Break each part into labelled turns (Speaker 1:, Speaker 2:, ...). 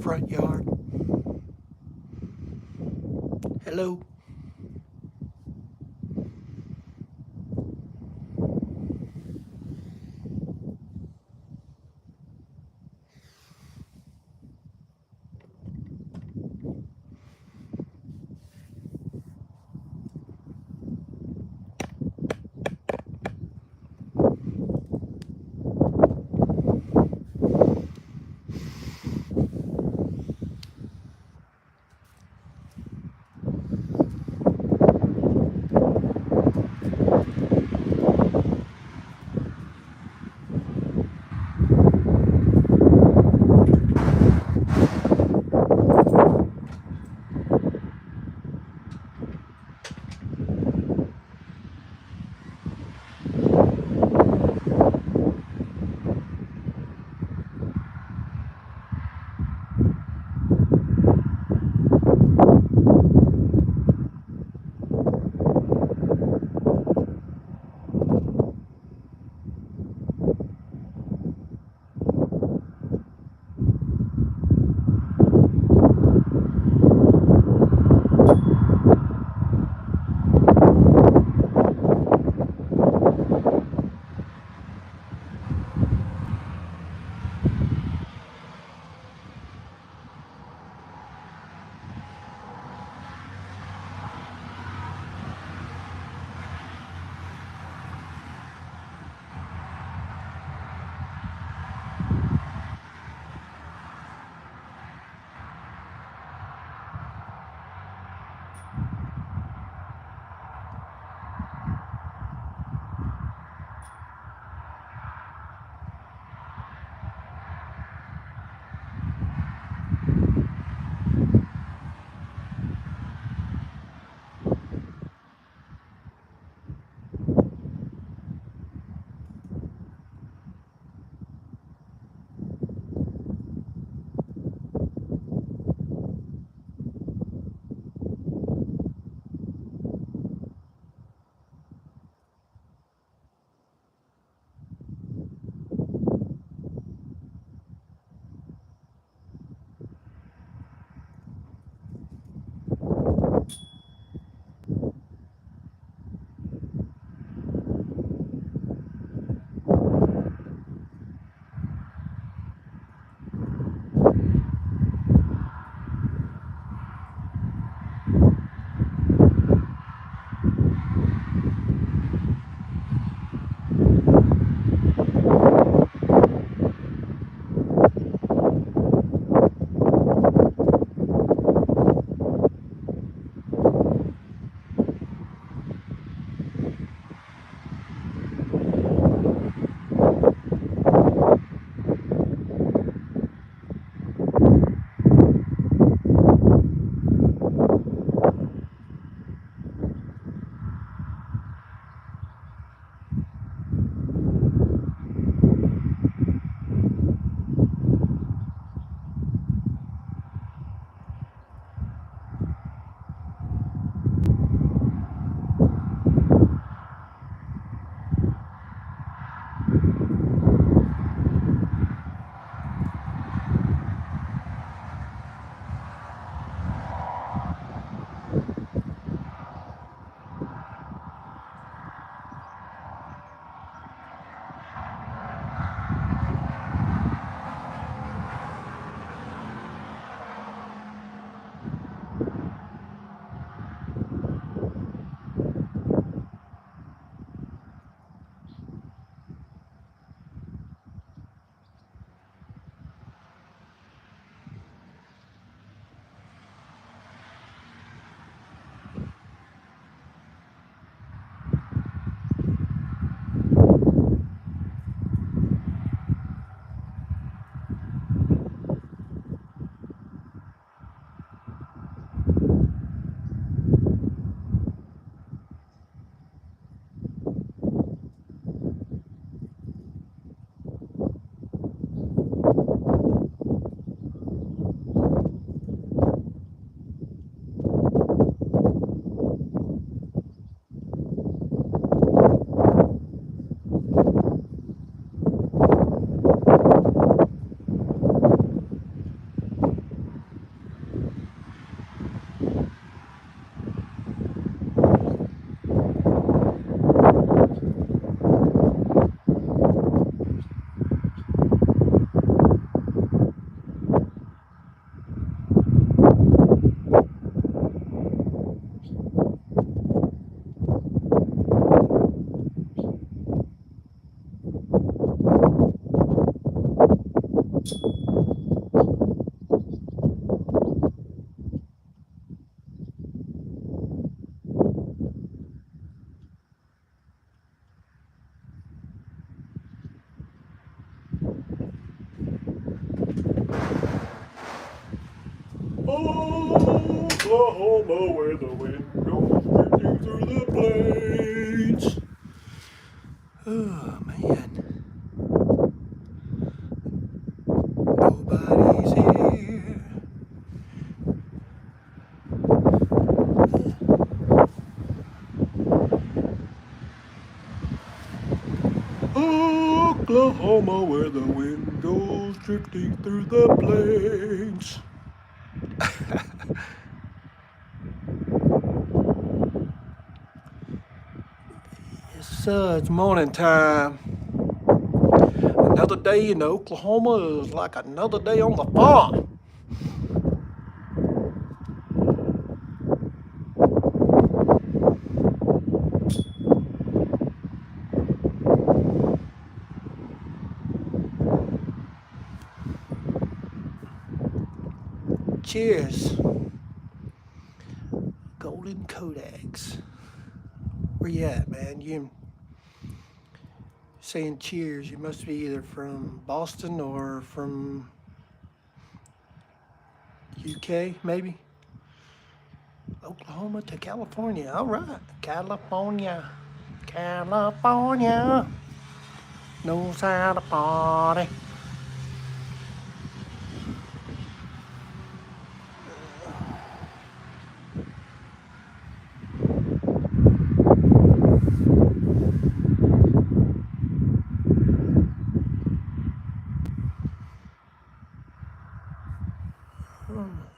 Speaker 1: front yard. Hello. Oklahoma, where the wind goes drifting through the plains. Oh, man. Nobody's here. Oklahoma, where the wind goes drifting through the plains. It's morning time. Another day in Oklahoma is like another day on the farm. Cheers. Golden Kodaks. Where you at, man? You saying cheers. You must be either from Boston or from UK, maybe? Oklahoma to California. All right. California. California knows how to party.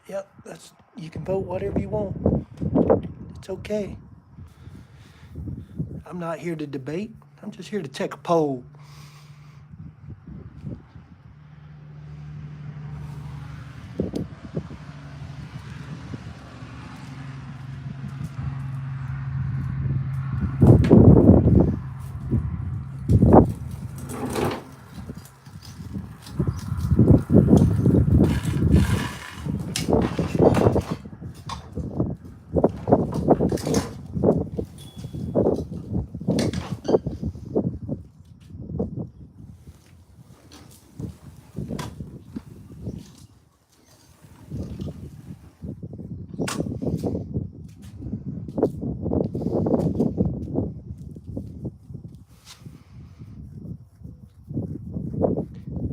Speaker 1: Yep, you can vote whatever you want. It's okay. I'm not here to debate. I'm just here to take a poll.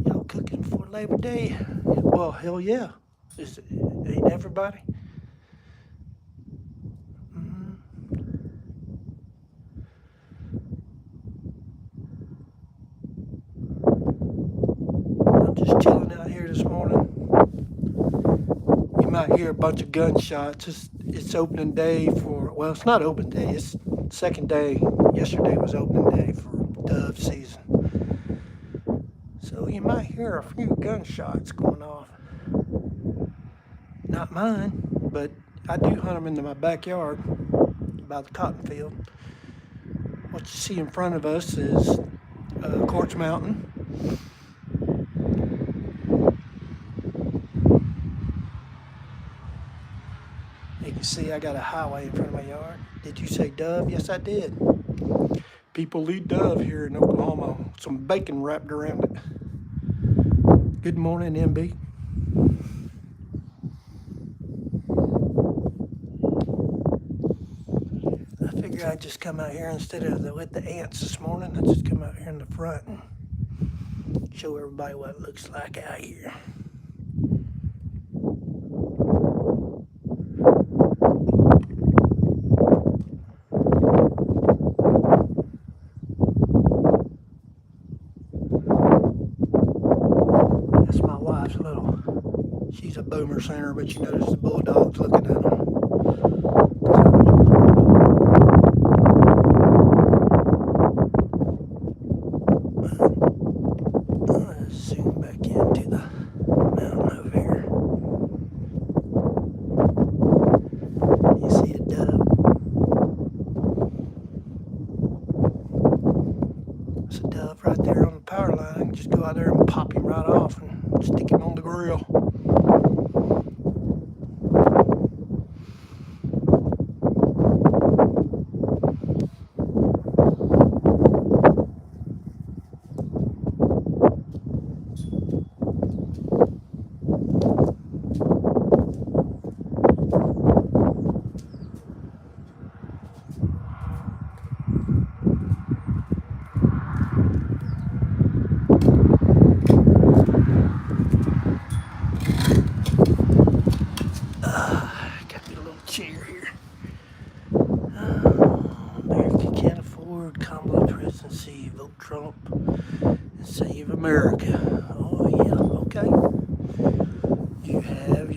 Speaker 1: Y'all cooking for Labor Day? Well, hell yeah. Ain't everybody? I'm just chilling out here this morning. You might hear a bunch of gunshots. It's opening day well, it's not open day. It's second day. Yesterday was opening day for dove season. So you might hear a few gunshots going off. Not mine, but I do hunt them into my backyard by the cotton field. What you see in front of us is Quartz Mountain. You can see I got a highway in front of my yard. Did you say dove? Yes, I did. People eat dove here in Oklahoma. Some bacon wrapped around it. Good morning, MB. I figured I'd just come out here instead of with the ants this morning. I just come out here in the front and show everybody what it looks like out here. That's my wife's she's a boomer center, but you notice the bulldogs looking at them. Let's zoom back into the mountain over here. You see a dove? There's a dove right there on the power line. I can just go out there and pop him right off and stick him on the grill.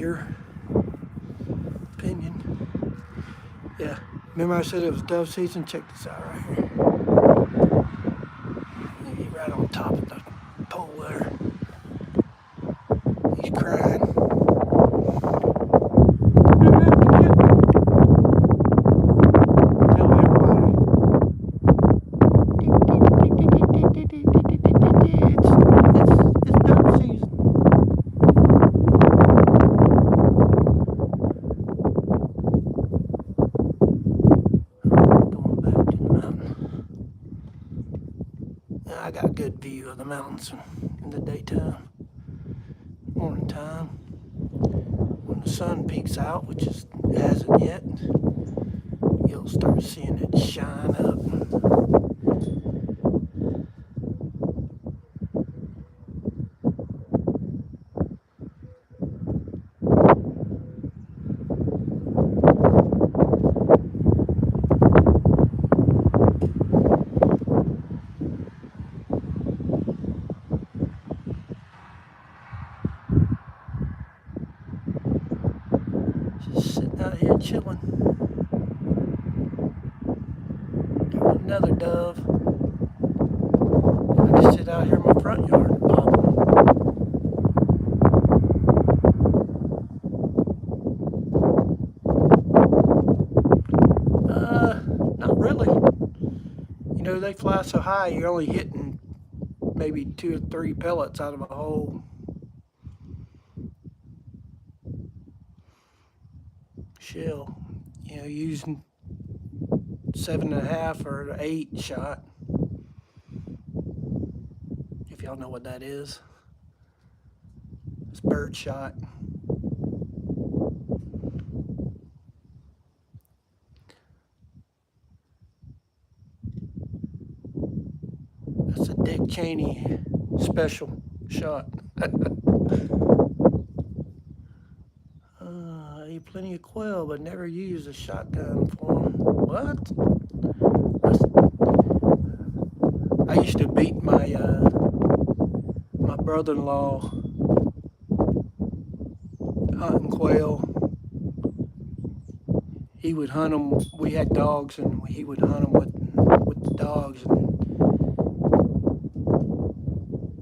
Speaker 1: your opinion. Yeah, remember I said it was dove season? Check this out right here. He's right on top of the pole there. He's crying. Tell everybody. It's dove season. I got a good view of the mountains in the daytime, morning time. When the sun peeks out, which it hasn't yet, you'll start seeing it shine up. Just sitting out here chilling. There's another dove. I just sit out here in my front yard and pop them. Not really. You know, they fly so high, you're only hitting maybe 2 or 3 pellets out of a whole shell. You know, using 7.5 or 8 shot. If y'all know what that is. It's bird shot. That's a Dick Cheney special shot. I eat plenty of quail, but never used a shotgun for them. What? I used to beat my my brother-in-law hunting quail. He would hunt them. We had dogs, and he would hunt them with the dogs. And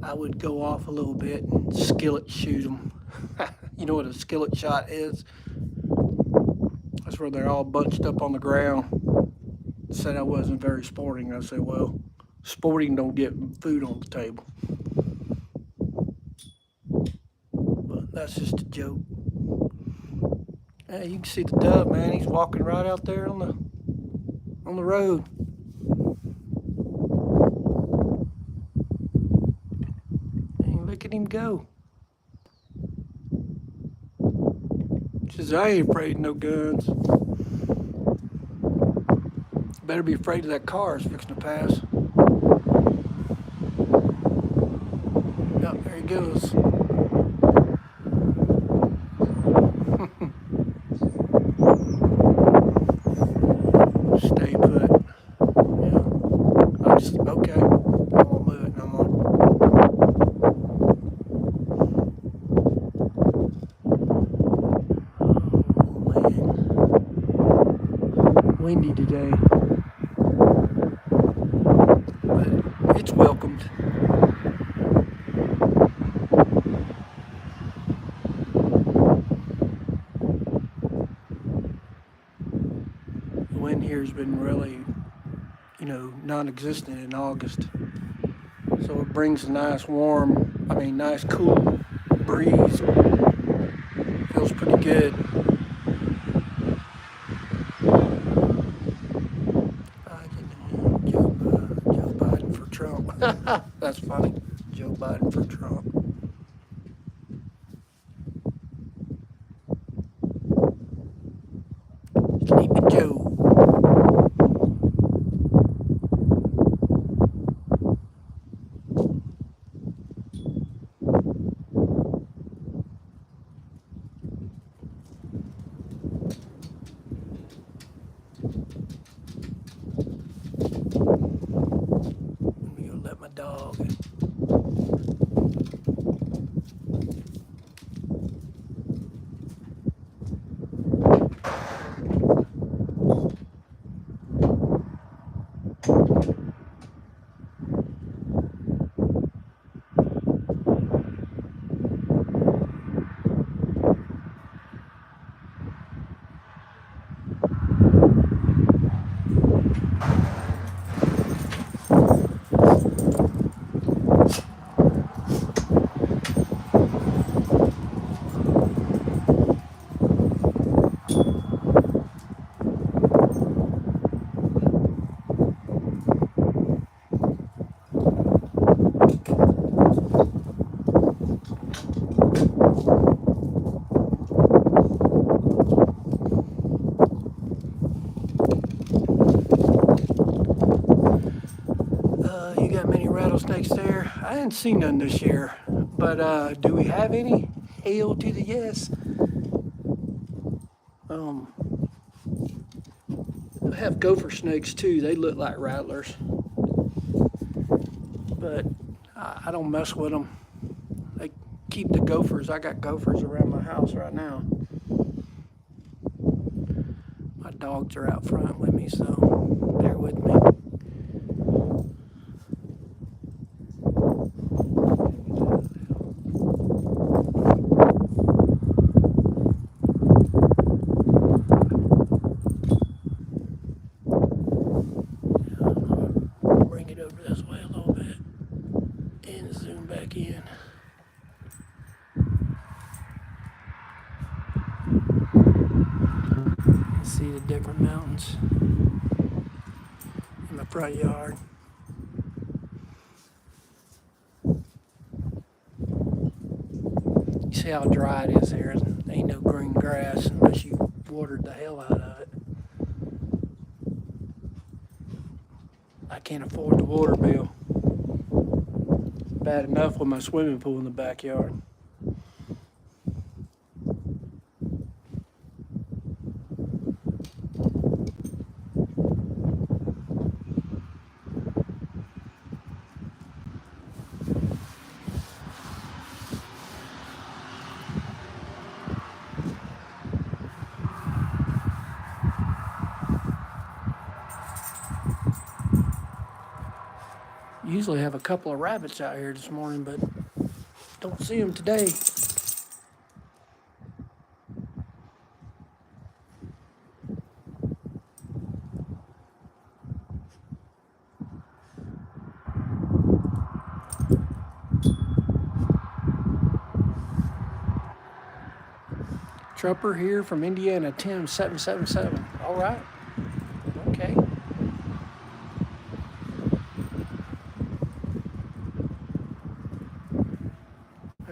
Speaker 1: I would go off a little bit and skillet shoot them. You know what a skillet shot is? That's where they're all bunched up on the ground. Said I wasn't very sporting. I said, well, sporting don't get food on the table. But that's just a joke. Hey, you can see the dove, man. He's walking right out there on the road. And look at him go. Says, I ain't afraid of no guns. Better be afraid of that car that's fixing to pass. Yep, there he goes. Stay put. Yeah. Okay. I won't move it no more. Oh, man. Windy today. But it's welcomed. The wind here has been really, non-existent in August. So it brings a nice nice cool breeze. Feels pretty good. Joe Biden for Trump. That's funny. Joe Biden for Trump. Sleepy Joe. Let me go let my dog haven't seen none this year, but do we have any? Hail to the yes. I have gopher snakes too. They look like rattlers, but I don't mess with them. They keep the gophers. I got gophers around my house right now. My dogs are out front with me, so bear with me. Bring it over this way a little bit and zoom back in. See the different mountains in my front yard. You see how dry it is here? There ain't no green grass unless you watered the hell out of it. I can't afford the water bill. Bad enough with my swimming pool in the backyard. Usually have a couple of rabbits out here this morning, but don't see them today. Trumper here from Indiana, Tim 777. All right. Okay.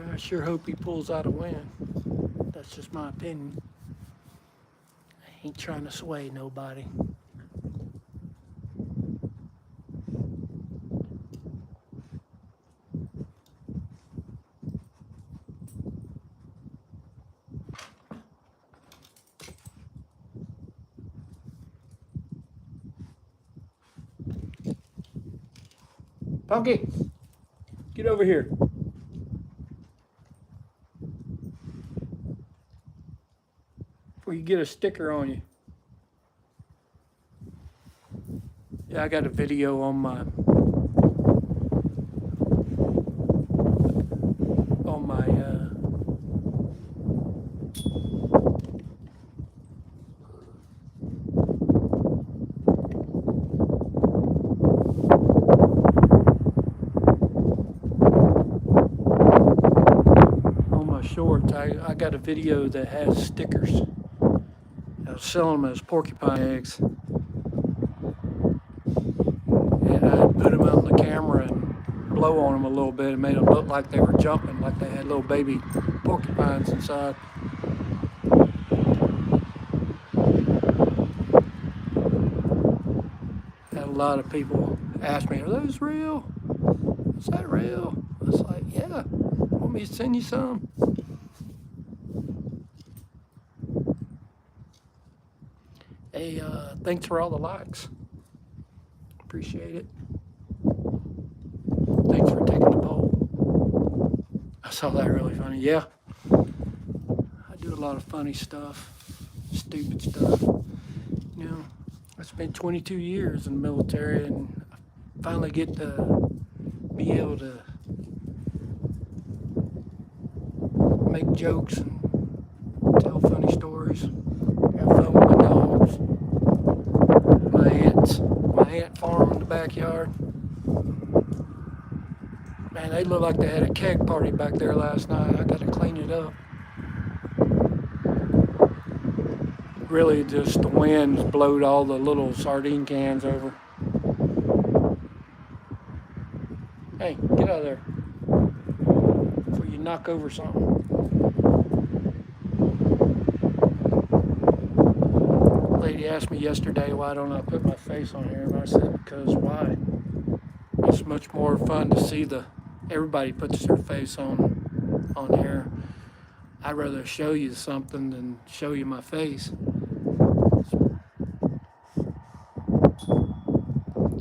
Speaker 1: I sure hope he pulls out a win. That's just my opinion. I ain't trying to sway nobody. Punky, get over here. Before you get a sticker on you. Yeah, I got a video on my shorts. I got a video that has stickers. I was selling them as porcupine eggs. And I put them out on the camera and blow on them a little bit and made them look like they were jumping, like they had little baby porcupines inside. Had a lot of people ask me, are those real? Is that real? I was like, yeah. Want me to send you some? Hey, thanks for all the likes. Appreciate it. Thanks for taking the poll. I saw that really funny. Yeah. I do a lot of funny stuff, stupid stuff. You know, I spent 22 years in the military and I finally get to be able to make jokes and tell funny stories. Have fun with my dogs. My ant farm in the backyard. Man, they look like they had a keg party back there last night. I got to clean it up. Really just the winds blowed all the little sardine cans over. Hey, get out of there before you knock over something. Lady asked me yesterday why don't I put my face on here, and I said because why? It's much more fun to see the everybody puts their face on here. I'd rather show you something than show you my face.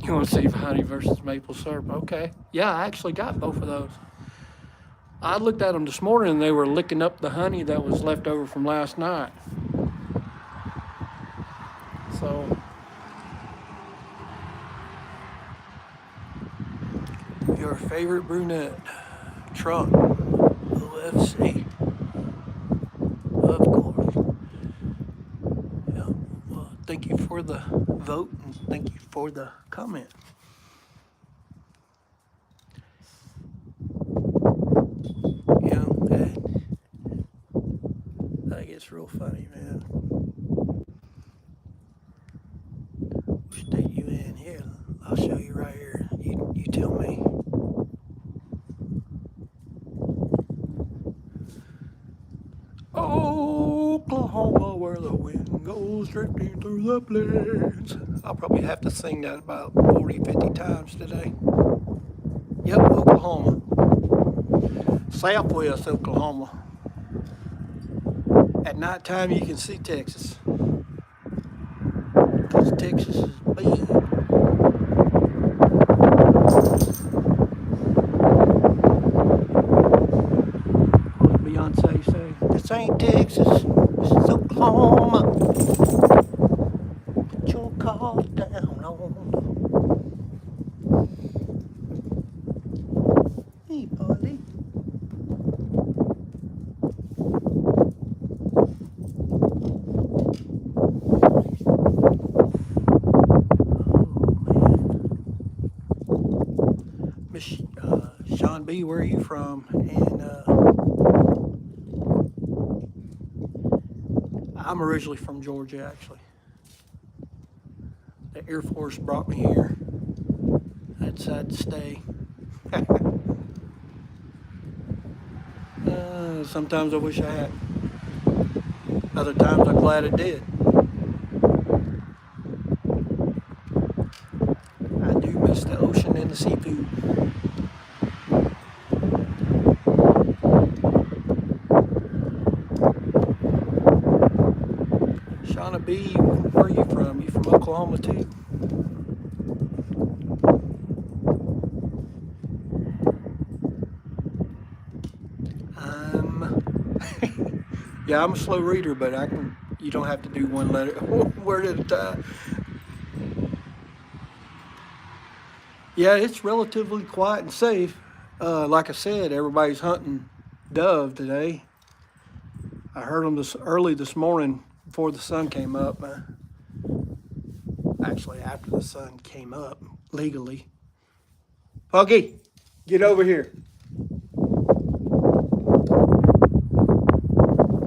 Speaker 1: You want to see honey versus maple syrup? Okay. Yeah, I actually got both of those. I looked at them this morning and they were licking up the honey that was left over from last night. So, your favorite brunette, Trump, OFC, of course. Yeah. Well, thank you for the vote and thank you for the comment. You know, that gets real funny, man. What state you in? Here, I'll show you right here. You tell me. Oklahoma, where the wind goes drifting through the plains. I'll probably have to sing that about 40, 50 times today. Yep, Oklahoma. Southwest Oklahoma. At nighttime, you can see Texas. Because Texas is big. What did Beyonce say? This ain't Texas. This is Oklahoma. Put your car down on. Hey, buddy. Miss Sean B, where are you from? And I'm originally from Georgia, actually. The Air Force brought me here. I decided to stay. Sometimes I wish I had. Other times I'm glad I did. I do miss the ocean and the seafood. Shauna B, where are you from? You from Oklahoma too? Yeah, I'm a slow reader, but you don't have to do one letter, word at a time. Yeah, it's relatively quiet and safe. Like I said, everybody's hunting dove today. I heard them early this morning before the sun came up. Actually, after the sun came up legally. Puggy, get over here.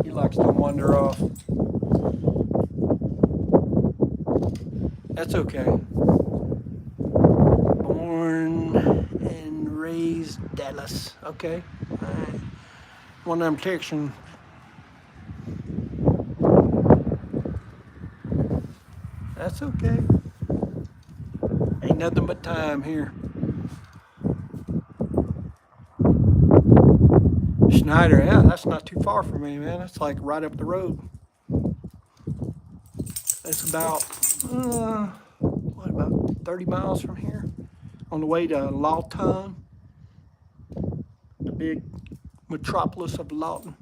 Speaker 1: He likes to wander off. That's okay. Born and raised Dallas. Okay. All right. One of them Texan. That's okay. Ain't nothing but time here. Schneider, yeah, that's not too far from me, man. That's like right up the road. It's about, about 30 miles from here? On the way to Lawton, the big metropolis of Lawton.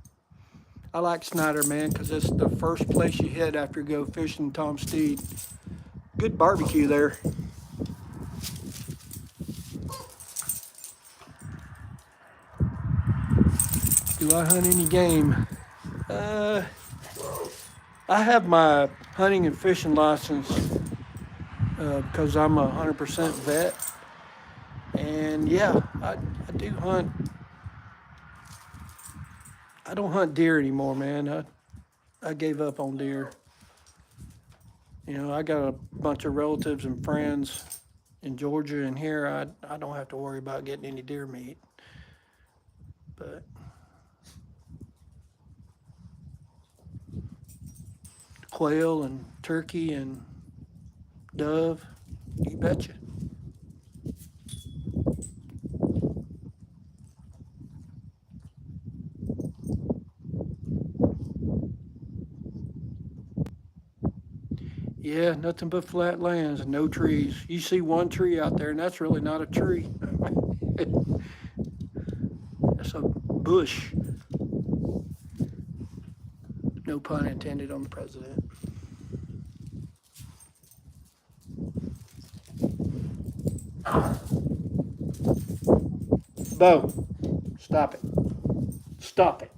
Speaker 1: I like Snyder, man, because it's the first place you hit after you go fishing Tom Steed. Good barbecue there. Do I hunt any game? I have my hunting and fishing license because I'm a 100% vet. And yeah, I do hunt. I don't hunt deer anymore, man. I gave up on deer. You know, I got a bunch of relatives and friends in Georgia, and here I don't have to worry about getting any deer meat. But quail and turkey and dove, you betcha. Yeah, nothing but flat lands and no trees. You see one tree out there, and that's really not a tree. That's a bush. No pun intended on the president. Bo, stop it. Stop it.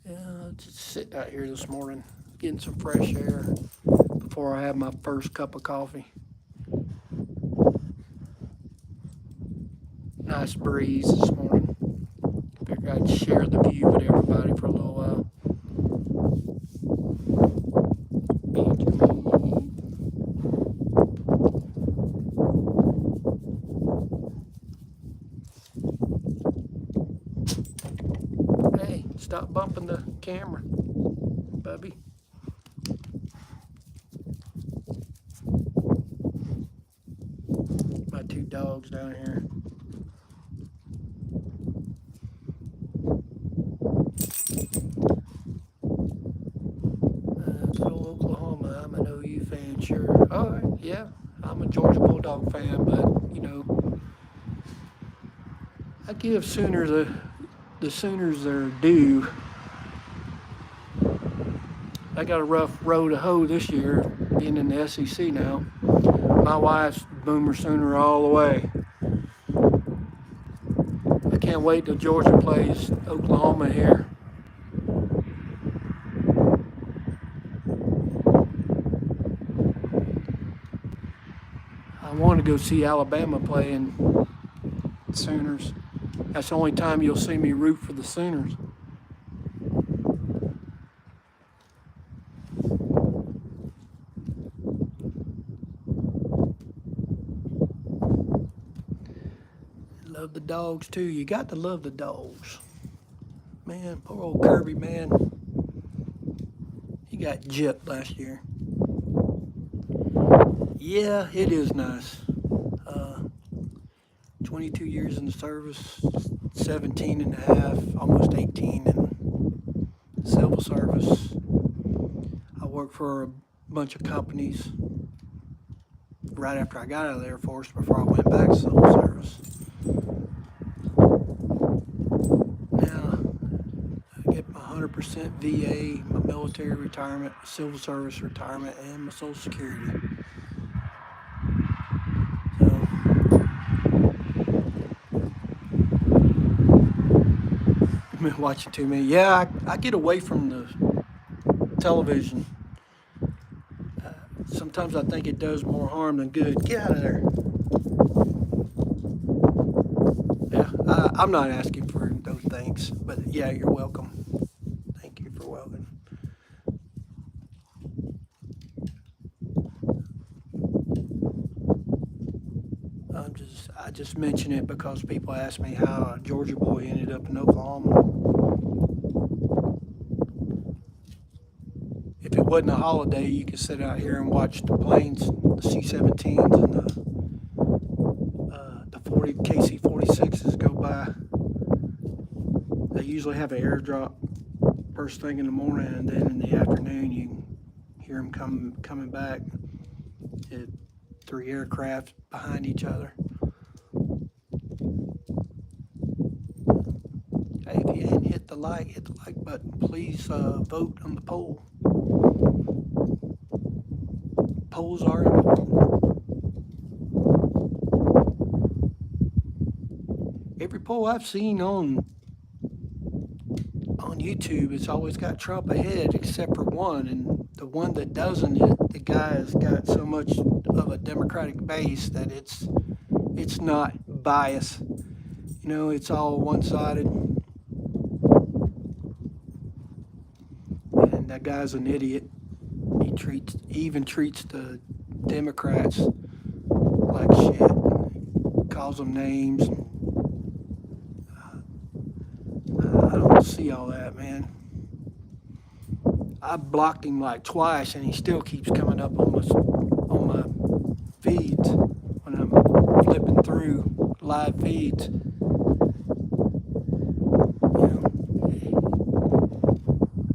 Speaker 1: Yeah, just sitting out here this morning, getting some fresh air before I have my first cup of coffee. Nice breeze this morning. Figured I'd share the view with everybody for a little while. Hey, stop bumping the camera, Bubby. My two dogs down here. Go Oklahoma. I'm an OU fan, sure. All right, yeah. I'm a Georgia Bulldog fan, but I give Sooners the Sooners their due. I got a rough road to hoe this year, being in the SEC now. My wife's Boomer Sooner all the way. I can't wait till Georgia plays Oklahoma here. I want to go see Alabama playing Sooners. That's the only time you'll see me root for the Sooners. Love the dogs too. You got to love the dogs. Man, poor old Kirby, man. He got gypped last year. Yeah, it is nice. 22 years in the service, 17 and a half, almost 18 in civil service. I worked for a bunch of companies right after I got out of the Air Force before I went back to civil service. Now, I get my 100% VA, my military retirement, civil service retirement, and my Social Security. Been watching too many. Yeah, I get away from the television. Sometimes I think it does more harm than good. Get out of there. Yeah, I'm not asking for those things, but yeah, you're welcome. Thank you for welcoming. I just mention it because people ask me how a Georgia boy ended up in Oklahoma. If it wasn't a holiday, you could sit out here and watch the planes, the C-17s and the 40 KC-46s go by. They usually have an airdrop first thing in the morning, and then in the afternoon you hear them coming back. Three aircraft behind each other. Hey, if you hadn't hit the like button. Please vote on the poll. Polls are important. Every poll I've seen on YouTube, it's always got Trump ahead, except for one, and the one that doesn't, the guy has got so much of a Democratic base that it's not biased. You know, it's all one-sided. And that guy's an idiot. He even treats the Democrats like shit. Calls them names. I don't see all that, man. I blocked him like twice, and he still keeps coming up on my feeds when I'm flipping through live feeds. You know,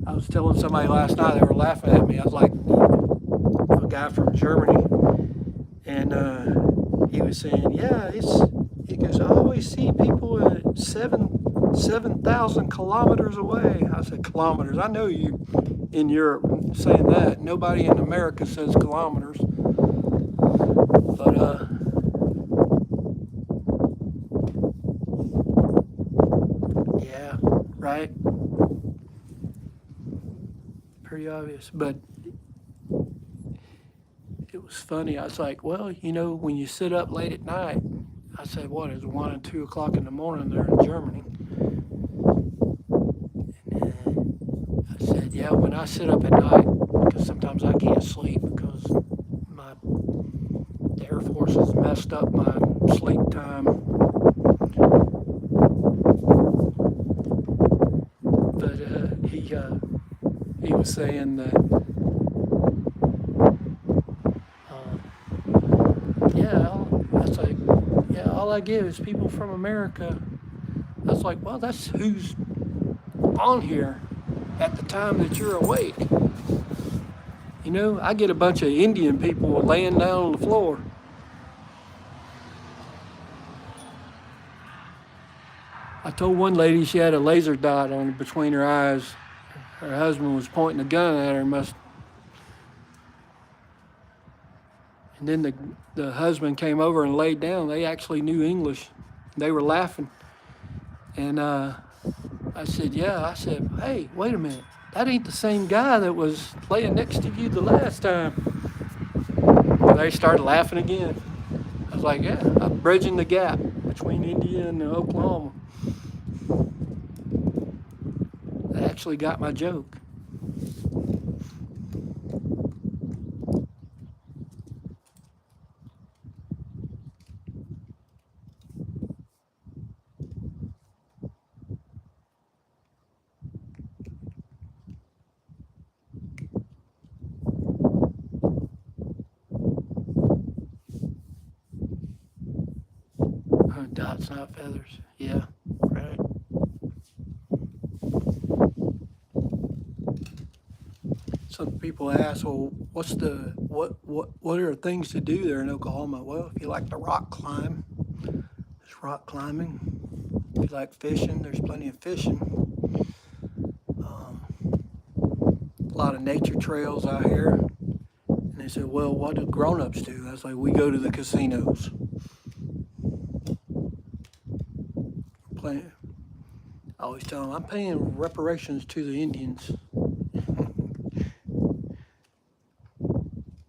Speaker 1: I was telling somebody last night, they were laughing at me. I was like, a guy from Germany, and he was saying, yeah, he goes, I always see people at 7,000 kilometers away. I said, kilometers. I know you in Europe saying that. Nobody in America says kilometers. But yeah, right. Pretty obvious. But it was funny. I was like, well, you know, when you sit up late at night, I said, what, it's 1 and 2 o'clock in the morning there in Germany. And I said, yeah, when I sit up at night, because sometimes I can't sleep because the Air Force has messed up my sleep time. But he was saying that, that's like, yeah, all I get is people from America. I was like, well, that's who's on here at the time that you're awake. You know, I get a bunch of Indian people laying down on the floor. I told one lady she had a laser dot on between her eyes. Her husband was pointing a gun at her. And then the husband came over and laid down. They actually knew English. They were laughing. And I said, yeah. I said, hey, wait a minute. That ain't the same guy that was laying next to you the last time. And they started laughing again. I was like, yeah, I'm bridging the gap between India and Oklahoma. They actually got my joke. Dots, not feathers. Yeah, right. Some people ask, well, what are things to do there in Oklahoma? Well, if you like to rock climb, there's rock climbing. If you like fishing, there's plenty of fishing. A lot of nature trails out here. And they said, well, what do grown-ups do? I was like, we go to the casinos. I always tell them, I'm paying reparations to the Indians.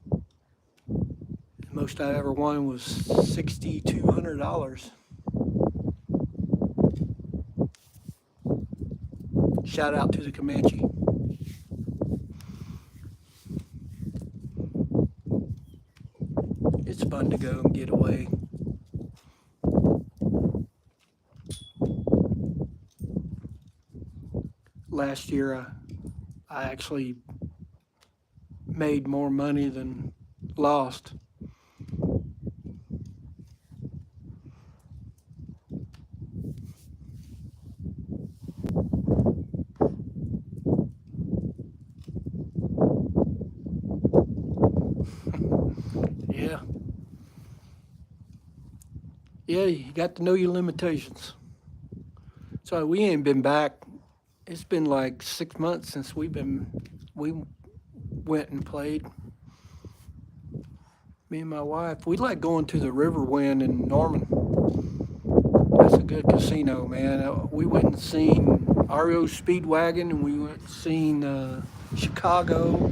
Speaker 1: The most I ever won was $6,200. Shout out to the Comanche. It's fun to go and get away. Last year, I actually made more money than lost. Yeah. Yeah, you got to know your limitations. So we ain't been back. It's been like 6 months since we went and played. Me and my wife, we like going to the Riverwind in Norman. That's a good casino, man. We went and seen REO Speedwagon, and we went and seen Chicago.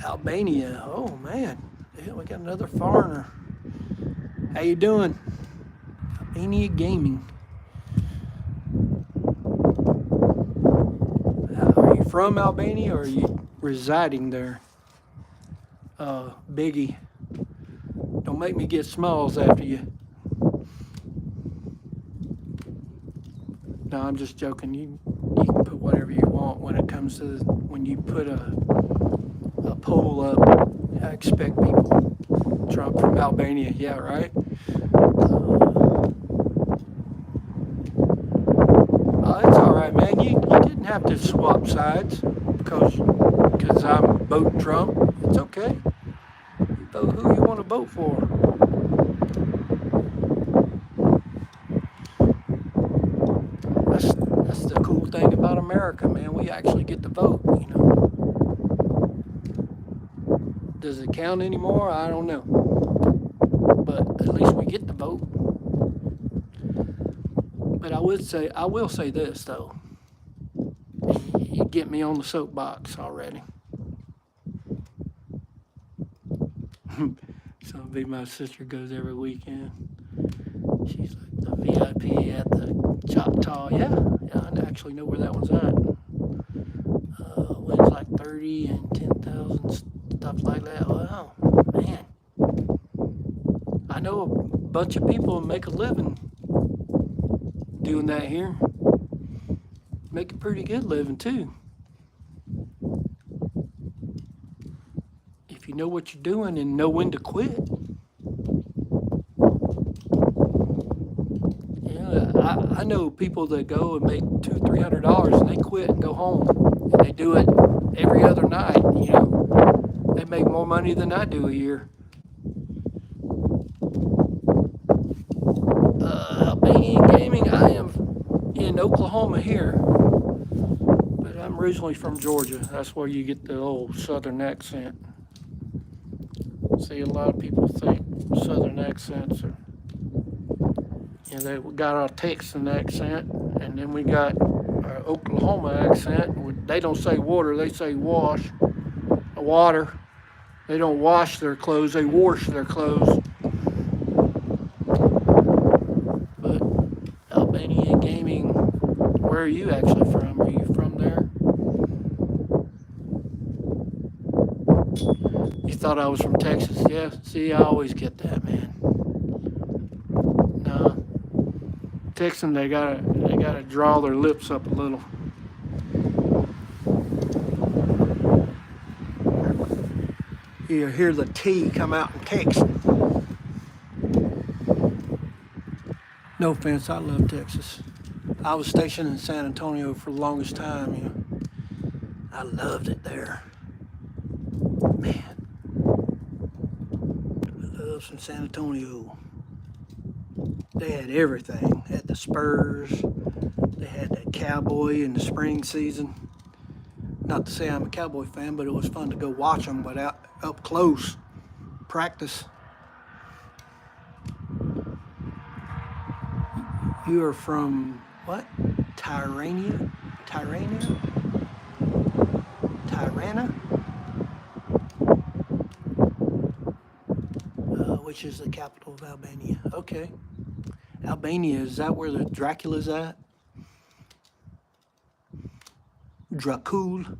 Speaker 1: Albania. Oh man, yeah, we got another foreigner. How you doing? Albania Gaming. Are you from Albania or are you residing there? Biggie. Don't make me get smalls after you. No, I'm just joking. You can put whatever you want when it comes to when you put a poll up. I expect people. Trump from Albania, yeah, right? It's all right, man. You didn't have to swap sides because I'm voting Trump. It's okay. You vote who you want to vote for. That's the cool thing about America, man. We actually get to vote, you know. Does it count anymore? I don't know. But at least we get to vote. But I will say this though. You get me on the soapbox already. So my sister goes every weekend. She's like the VIP at the Choctaw. Yeah, I actually know where that one's at. Wins like 30 and 10,000, stuff like that. Wow, man. I know a bunch of people make a living doing that here. Make a pretty good living too. If you know what you're doing and know when to quit. I know people that go and make $200-300 and they quit and go home, and they do it every other night. You know, they make more money than I do a year. Albanian gaming. I am in Oklahoma here, but I'm originally from Georgia. That's where you get the old Southern accent. See, a lot of people think Southern accents are. You know, they got our Texan accent, and then we got our Oklahoma accent. They don't say water, they say water. They don't wash their clothes, they wash their clothes. But Albania gaming, where are you actually from? Are you from there? You thought I was from Texas? Yeah, see, I always get that, man. No. Texan, they gotta draw their lips up a little. You hear the T come out in Texan. No offense, I love Texas. I was stationed in San Antonio for the longest time. You know, I loved it there. Man, I love some San Antonio. They had everything. They had the Spurs. They had that Cowboy in the spring season. Not to say I'm a Cowboy fan, but it was fun to go watch them, but up close, practice. You are from what? Tirana? Which is the capital of Albania. Okay. Albania, is that where the Dracula's at? Dracul.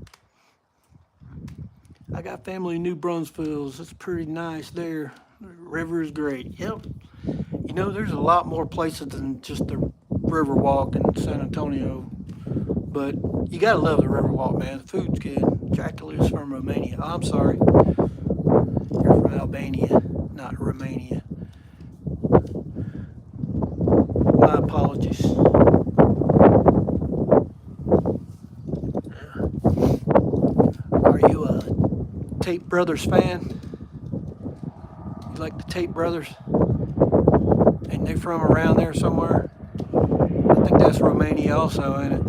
Speaker 1: I got family in New Brunswick. It's pretty nice there. The river is great. Yep. You know, there's a lot more places than just the Riverwalk in San Antonio. But you gotta love the Riverwalk, man. The food's good. Dracula's from Romania. Oh, I'm sorry. You're from Albania, not Romania. My apologies. Are you a Tate Brothers fan? You like the Tate Brothers? Ain't they from around there somewhere? I think that's Romania also, ain't it?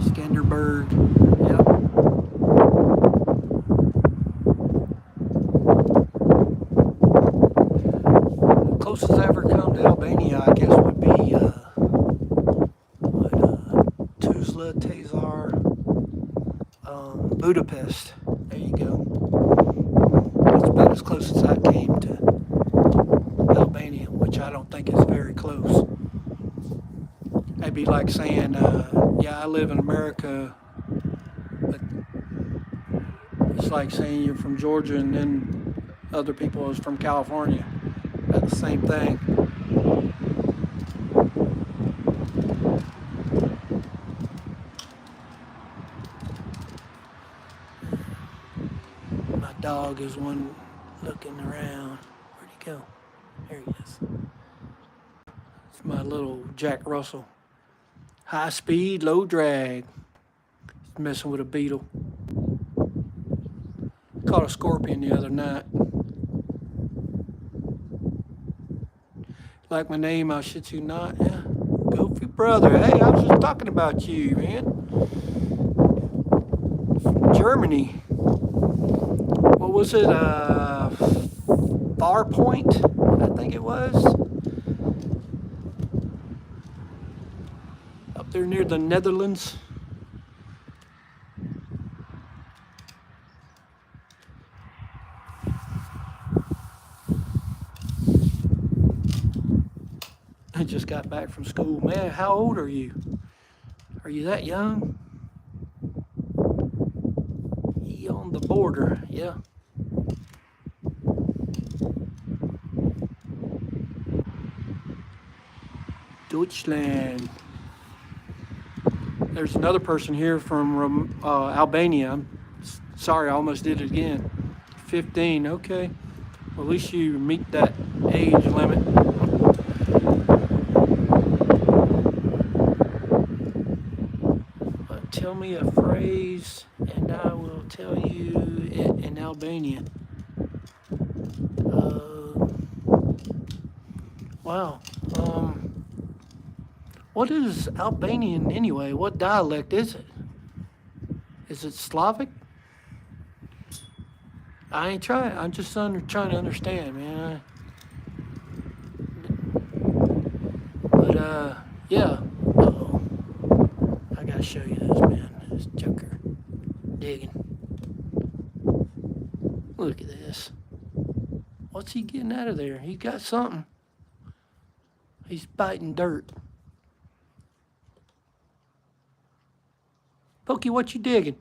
Speaker 1: Skanderberg. Yep. Closest I ever come to Albania, I guess, would be Tuzla, Tazar, Budapest. There you go. That's about as close as I came to Albania, which I don't think is very close. That'd be like saying, yeah, I live in America, but it's like saying you're from Georgia and then other people is from California. That's the same thing. dog is one looking around. Where'd he go? There he is. It's my little Jack Russell. High speed, low drag. He's messing with a beetle. Caught a scorpion the other night. Like my name, I shitzu not. Yeah. Goofy brother. Hey, I was just talking about you, man. From Germany. What was it? Far Point, I think it was. Up there near the Netherlands. I just got back from school. Man, how old are you? Are you that young? You on the border, yeah. Deutschland. There's another person here from Albania. I'm sorry, I almost did it again. 15, okay. Well, at least you meet that age limit. Tell me a phrase and I will tell you it in Albanian. Wow. What is Albanian anyway? What dialect is it? Is it Slavic? I ain't trying. I'm just trying to understand, man. But yeah. Uh-oh. I gotta show you this, man. This joker digging. Look at this. What's he getting out of there? He got something. He's biting dirt. Pokey, what you digging?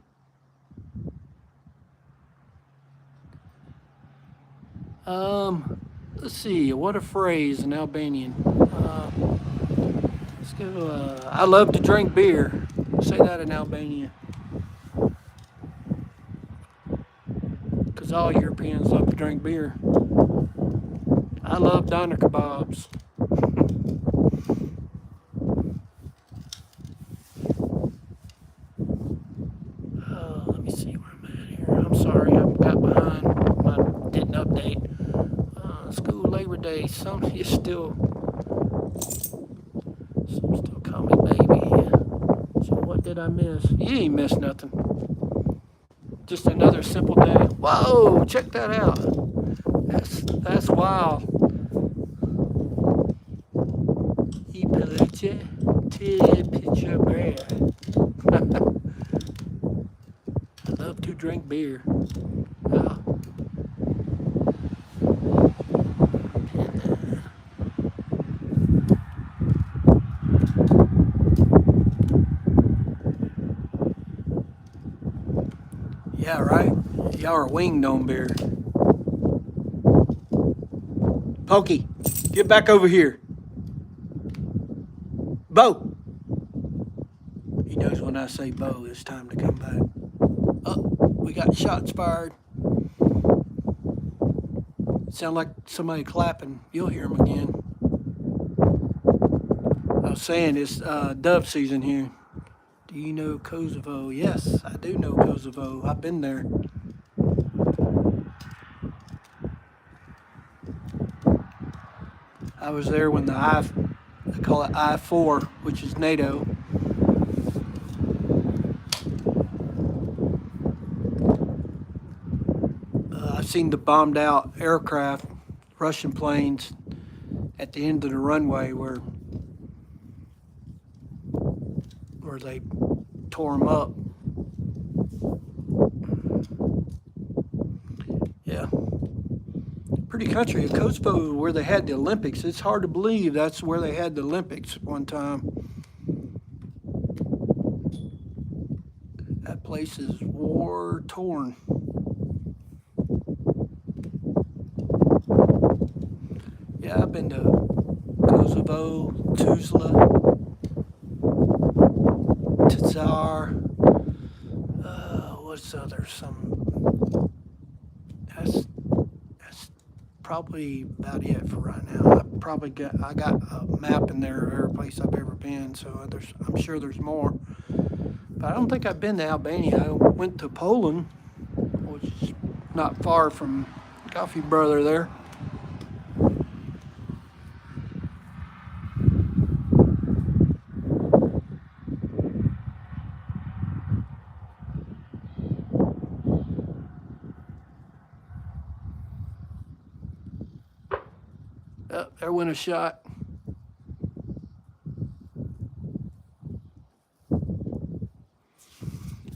Speaker 1: Let's see. What a phrase in Albanian. Let's go. I love to drink beer. Say that in Albanian. Because all Europeans love to drink beer. I love doner kebabs. Let me see where I'm at here. I'm sorry, I got behind. I didn't update. School Labor Day. Some still call me baby. So what did I miss? You ain't missed nothing. Just another simple day. Whoa! Check that out. That's wild. I love to drink beer. Yeah, right? Y'all are winged on beer. Pokey, get back over here. Bo! He knows when I say Bo, it's time to come back. Oh, we got shots fired. Sound like somebody clapping. You'll hear them again. I was saying it's dove season here. Do you know Kosovo? Yes, I do know Kosovo. I've been there. I was there when they call it I-4, which is NATO. I've seen the bombed out aircraft, Russian planes, at the end of the runway where they tore them up. Yeah. Pretty country. Kosovo, where they had the Olympics. It's hard to believe that's where they had the Olympics one time. That place is war torn. Yeah, I've been to Kosovo, Tuzla, Tsar, what's other, that's probably about it for right now. I got a map in there of every place I've ever been, so I'm sure there's more. But I don't think I've been to Albania. I went to Poland, which is not far from Coffee Brother there. There went a shot.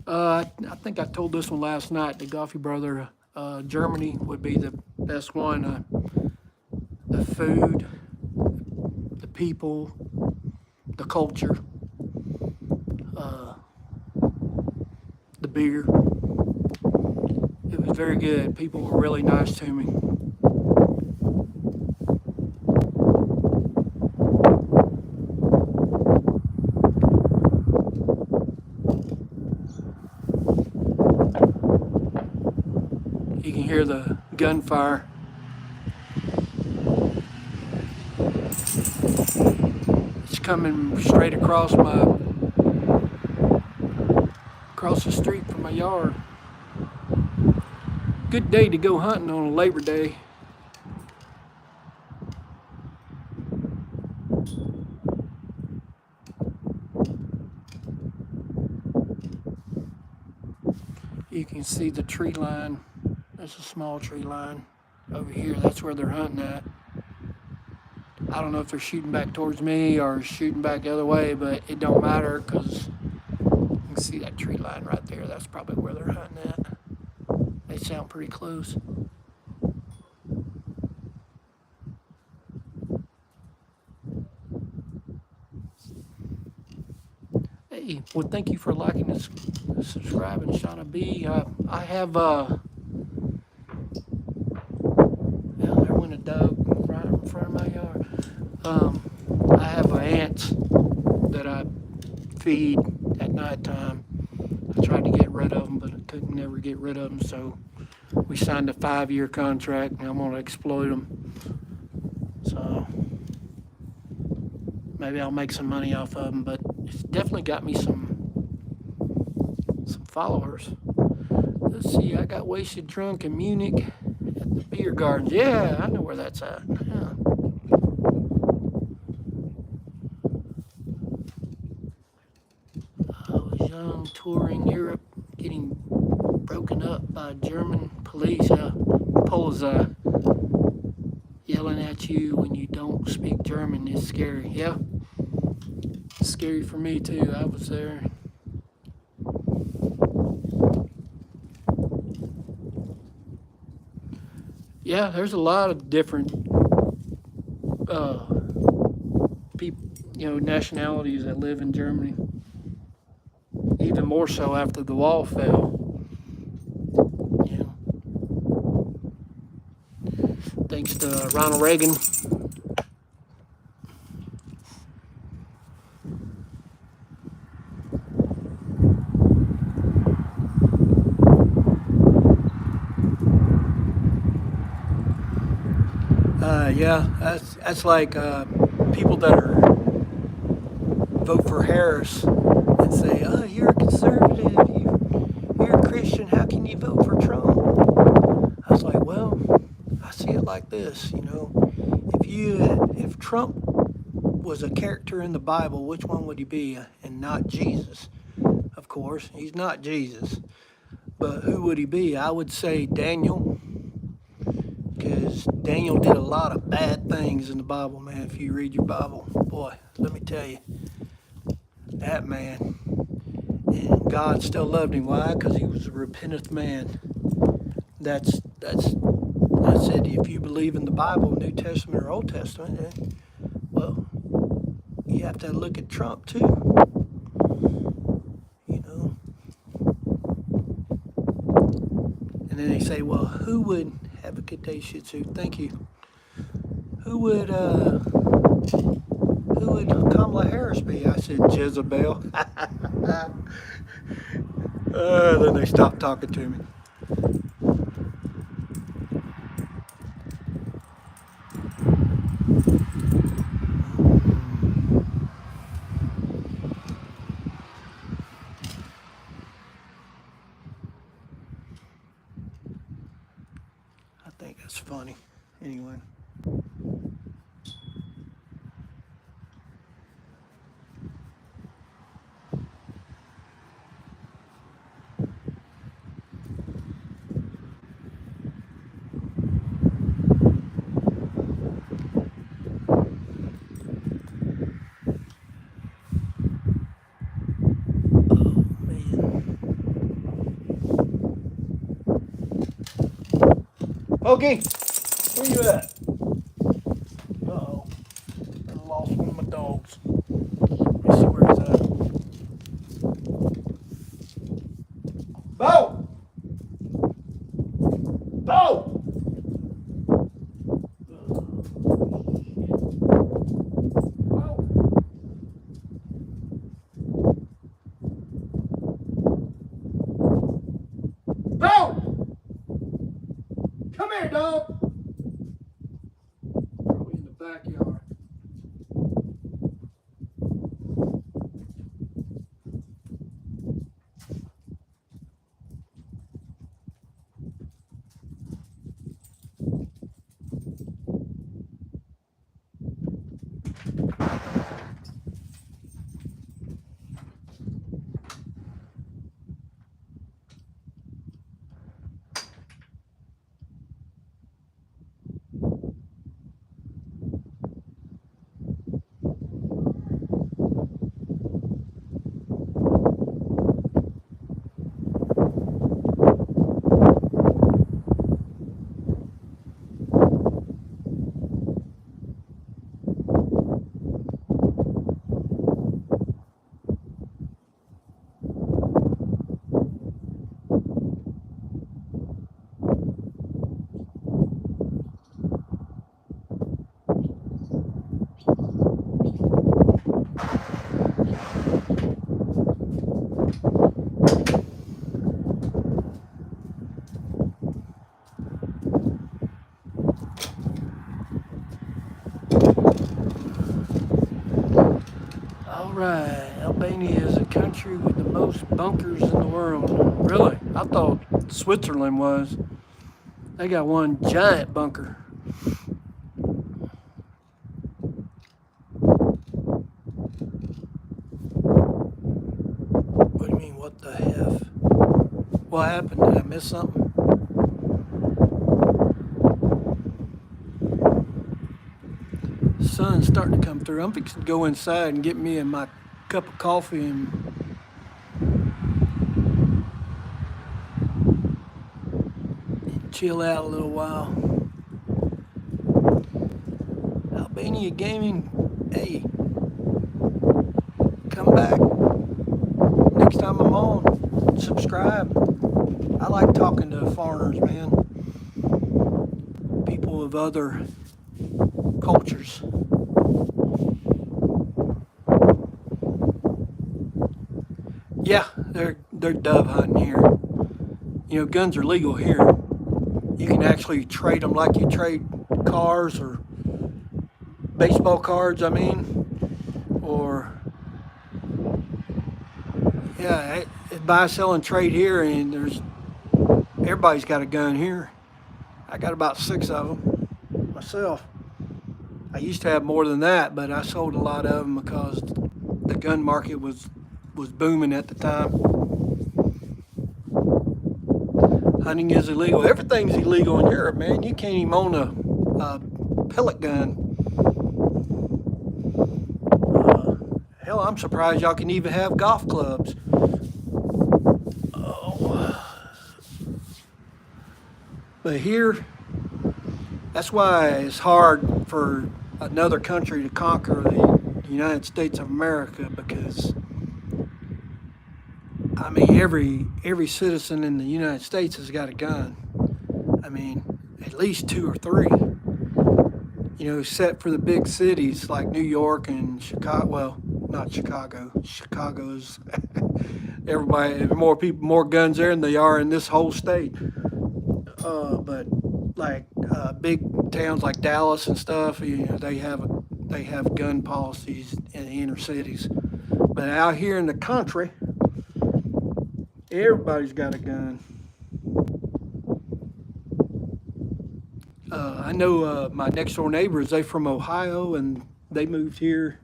Speaker 1: I think I told this one last night. The Coffee Brother, Germany would be the best one. The food, the people, the culture, the beer. It was very good. People were really nice to me. You can hear the gunfire. It's coming straight across the street from my yard. Good day to go hunting on a Labor Day. You can see the tree line. There's a small tree line over here. That's where they're hunting at. I don't know if they're shooting back towards me or shooting back the other way, but it don't matter because you can see that tree line right there. That's probably where they're hunting at. They sound pretty close. Hey, well, thank you for liking and subscribing, Shauna B. I have, there went a dove right in front of my yard. I have ants that I feed at nighttime. I tried to get rid of them, but I couldn't never get rid of them, so we signed a 5-year contract, and I'm going to exploit them. So maybe I'll make some money off of them, but it's definitely got me some followers. Let's see, I got wasted drunk in Munich at the beer gardens. Yeah, I know where that's at. Yeah. I was young, touring Europe, getting broken up by German police. Polizei yelling at you when you don't speak German is scary. Yeah, it's scary for me too. I was there. Yeah, there's a lot of different people, nationalities that live in Germany. Even more so after the wall fell. Thanks to Ronald Reagan. Yeah, that's like people that vote for Harris and say, "Oh, you're a conservative, you're a Christian. How can you vote for Trump?" I was like, "Well, I see it like this. If Trump was a character in the Bible, which one would he be? And not Jesus, of course. He's not Jesus, but who would he be? I would say Daniel." Because Daniel did a lot of bad things in the Bible, man. If you read your Bible, boy, let me tell you, that man, and God still loved him. Why? Because he was a repentant man. That's it. If you believe in the Bible, New Testament or Old Testament, well, you have to look at Trump too. And then they say, well, who would have a good day, shitzu? Thank you. Who would Kamala Harris be? I said Jezebel. Then they stopped talking to me. Smokey, where you at? Uh-oh. I lost one of my dogs. Let me see where he's at. Bo! Bo! Bo! Come here, dog. Probably in the backyard. All right, Albania is a country with the most bunkers in the world. Really? I thought Switzerland was. They got one giant bunker. What do you mean, what the F? What happened? Did I miss something? Sun's starting to come through. I'm fixing to go inside and get me and my cup of coffee and chill out a little while. Albania Gaming, hey, come back. Next time I'm on, subscribe. I like talking to foreigners, man. People of other cultures. Yeah, they're dove hunting here. You know, guns are legal here. You can actually trade them like you trade cars or baseball cards, I mean, or yeah, buy, sell, and trade here, and everybody's got a gun here. I got about 6 of them myself. I used to have more than that, but I sold a lot of them because the gun market was booming at the time. Hunting is illegal. Everything's illegal in Europe, man. You can't even own a pellet gun. Hell, I'm surprised y'all can even have golf clubs. Oh. But here, that's why it's hard for another country to conquer the United States of America, because I mean, every citizen in the United States has got a gun. I mean, at least 2 or 3. You know, except for the big cities like New York and Chicago. Well, not Chicago. Chicago's everybody. More guns there than they are in this whole state. But like big towns like Dallas and stuff, you know, they have gun policies in the inner cities. But out here in the country, everybody's got a gun. I know my next door neighbors, they from Ohio, and they moved here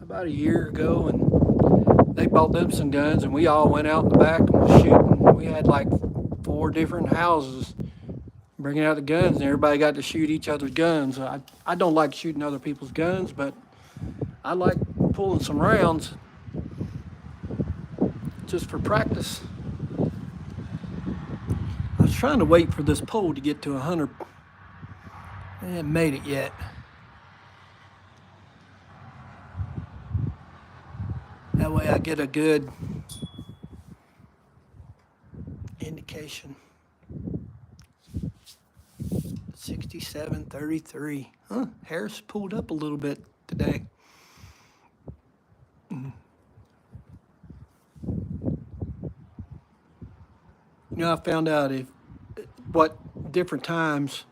Speaker 1: about a year ago, and they bought them some guns, and we all went out in the back and was shooting. We had like 4 different houses bringing out the guns, and everybody got to shoot each other's guns. I don't like shooting other people's guns, but I like pulling some rounds just for practice. I was trying trying to wait for this pole to get to 100. I haven't made it yet. That way I get a good indication. 67.33. Huh, Harris pulled up a little bit today. You know, I found out what different times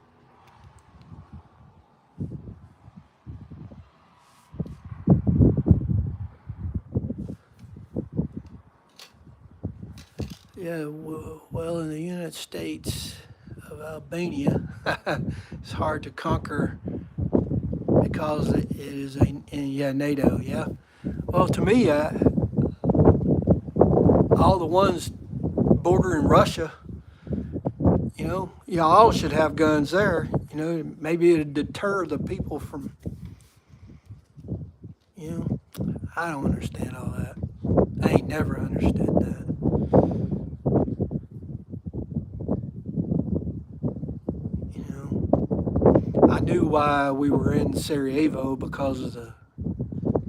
Speaker 1: yeah, well, in the United States of Albania, it's hard to conquer because it is NATO, yeah. Well, to me, all the ones bordering Russia, y'all should have guns there. Maybe it'd deter the people from, I don't understand all that. I ain't never understood that. I knew why we were in Sarajevo because of the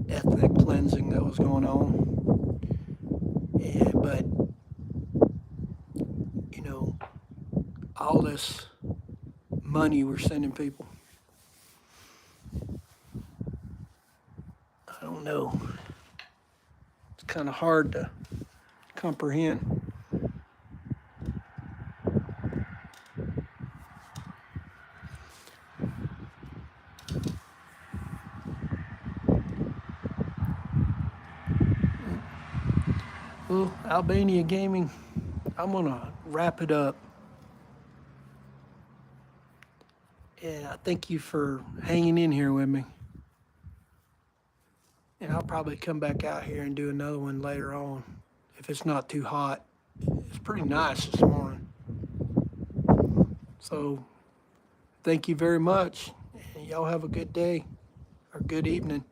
Speaker 1: ethnic cleansing that was going on. But all this money we're sending people, I don't know. It's kind of hard to comprehend. Well, Albania Gaming, I'm going to wrap it up. And I thank you for hanging in here with me. And I'll probably come back out here and do another one later on if it's not too hot. It's pretty nice this morning. So thank you very much. And y'all have a good day or good evening.